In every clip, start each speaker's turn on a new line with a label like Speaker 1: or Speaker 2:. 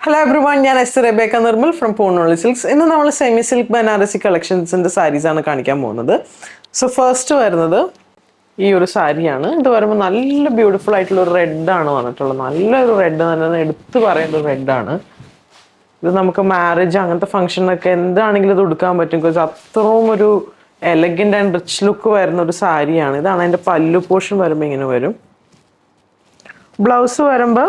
Speaker 1: Hello everyone, ഞാൻ S Rebecca Nirmal from Purnoli silks. ഇന്ന് നമ്മൾ സെമി സിൽക്ക് ബനാറസി കളക്ഷൻസിൻ്റെ സാരീസാണ് കാണിക്കാൻ പോകുന്നത്. സോ ഫസ്റ്റ് വരുന്നത് ഈ ഒരു സാരിയാണ്. ഇത് വരുമ്പോൾ നല്ല ബ്യൂട്ടിഫുൾ ആയിട്ടുള്ള ഒരു റെഡാണ് വന്നിട്ടുള്ളത്. നല്ലൊരു റെഡ് തന്നെ എടുത്ത് പറയേണ്ട ഒരു റെഡാണ്. ഇത് നമുക്ക് മാരേജ് അങ്ങനത്തെ ഫംഗ്ഷനൊക്കെ എന്താണെങ്കിലും ഇത് ഉടുക്കാൻ പറ്റും. ബിക്കോസ് അത്രയും ഒരു എലഗൻ്റ് ആൻഡ് റിച്ച് ലുക്ക് വരുന്ന ഒരു സാരിയാണ്. ഇതാണ് അതിൻ്റെ പല്ലു പോർഷൻ വരുമ്പോൾ ഇങ്ങനെ വരും. ബ്ലൗസ് വരുമ്പോൾ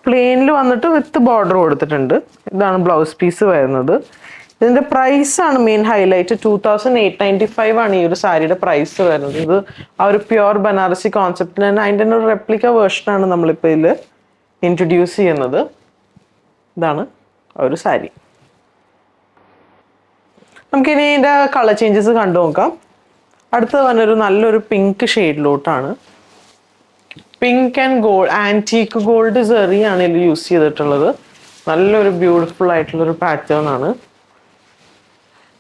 Speaker 1: പ്ലെയിനിൽ വന്നിട്ട് വിത്ത് ബോർഡർ കൊടുത്തിട്ടുണ്ട്. ഇതാണ് ബ്ലൗസ് പീസ് വരുന്നത്. ഇതിൻ്റെ പ്രൈസാണ് മെയിൻ ഹൈലൈറ്റ്. 2895 ആണ് ഈ ഒരു സാരിയുടെ പ്രൈസ് വരുന്നത്. ഇത് ആ ഒരു പ്യുവർ ബനാറസി കോൺസെപ്റ്റിന് തന്നെ അതിൻ്റെ ഒരു റെപ്ലിക്ക വേർഷനാണ് നമ്മളിപ്പോൾ ഇതിൽ ഇൻട്രൊഡ്യൂസ് ചെയ്യുന്നത്. ഇതാണ് ആ ഒരു സാരി. നമുക്കിനി ഇതിൻ്റെ കളർ ചേഞ്ചസ് കണ്ടു നോക്കാം. അടുത്തത് വന്നൊരു നല്ലൊരു പിങ്ക് ഷെയ്ഡിലോട്ടാണ്. Pink and gold, antique gold സെറിയാണ് ഇതിൽ യൂസ് ചെയ്തിട്ടുള്ളത്. നല്ലൊരു ബ്യൂട്ടിഫുൾ ആയിട്ടുള്ളൊരു പാറ്റേൺ ആണ്.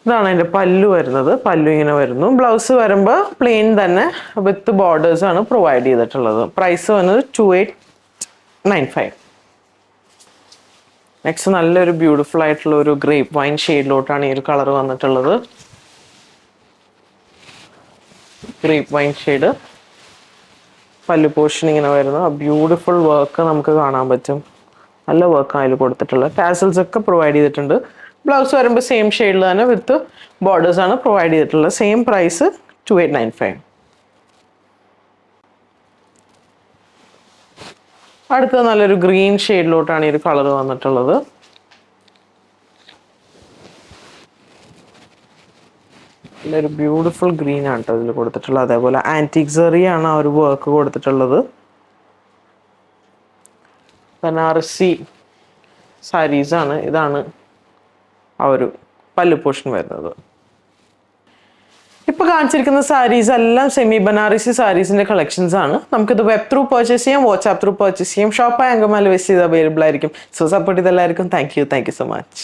Speaker 1: ഇതാണ് അതിൻ്റെ പല്ലു വരുന്നത്. പല്ലു ഇങ്ങനെ വരുന്നു. ബ്ലൗസ് വരുമ്പോൾ പ്ലെയിൻ തന്നെ വിത്ത് ബോർഡേഴ്സ് ആണ് പ്രൊവൈഡ് ചെയ്തിട്ടുള്ളത്. പ്രൈസ് വന്നത് 2895. നെക്സ്റ്റ് നല്ലൊരു ബ്യൂട്ടിഫുൾ ആയിട്ടുള്ള ഒരു ഗ്രേപ്പ് വൈൻ ഷെയ്ഡിലോട്ടാണ് ഈ ഒരു കളർ വന്നിട്ടുള്ളത്. Grape wine shade. പല്ലു പോർഷൻ ഇങ്ങനെ വരുന്നു. ആ ബ്യൂട്ടിഫുൾ വർക്ക് നമുക്ക് കാണാൻ പറ്റും. നല്ല വർക്കാണ് അതിൽ കൊടുത്തിട്ടുള്ളത്. ടാസൽസ് ഒക്കെ പ്രൊവൈഡ് ചെയ്തിട്ടുണ്ട്. ബ്ലൗസ് വരുമ്പോൾ സെയിം ഷെയ്ഡിൽ തന്നെ വിത്ത് ബോർഡേഴ്സ് ആണ് പ്രൊവൈഡ് ചെയ്തിട്ടുള്ളത്. Same price 2895. അടുത്തത് നല്ലൊരു ഗ്രീൻ ഷെയ്ഡിലോട്ടാണ് ഈ ഒരു കളർ വന്നിട്ടുള്ളത്. നല്ലൊരു ബ്യൂട്ടിഫുൾ ഗ്രീൻ ആണ് കേട്ടോ ഇതിൽ കൊടുത്തിട്ടുള്ളത്. അതേപോലെ ആൻറ്റിക് സെറിയാണ് ആ ഒരു വർക്ക് കൊടുത്തിട്ടുള്ളത്. ബനാറസി സാരീസാണ്. ഇതാണ് ആ ഒരു പല്ലു പോർഷൻ വരുന്നത്. ഇപ്പോൾ കാണിച്ചിരിക്കുന്ന സാരീസ് എല്ലാം സെമി ബനാറസി സാരീസിൻ്റെ കളക്ഷൻസ് ആണ്. നമുക്കിത് വെബ് ത്രൂ പർച്ചേസ് ചെയ്യാം, വാട്സ്ആപ്പ് ത്രൂ പർച്ചേസ് ചെയ്യാം. ഷോപ്പായി അങ്കമാലി വെസ്റ്റ് ചെയ്ത് അവൈലബിൾ ആയിരിക്കും. സോ സപ്പോർട്ട് ചെയ്തെല്ലാവർക്കും താങ്ക് യു സോ മച്ച്.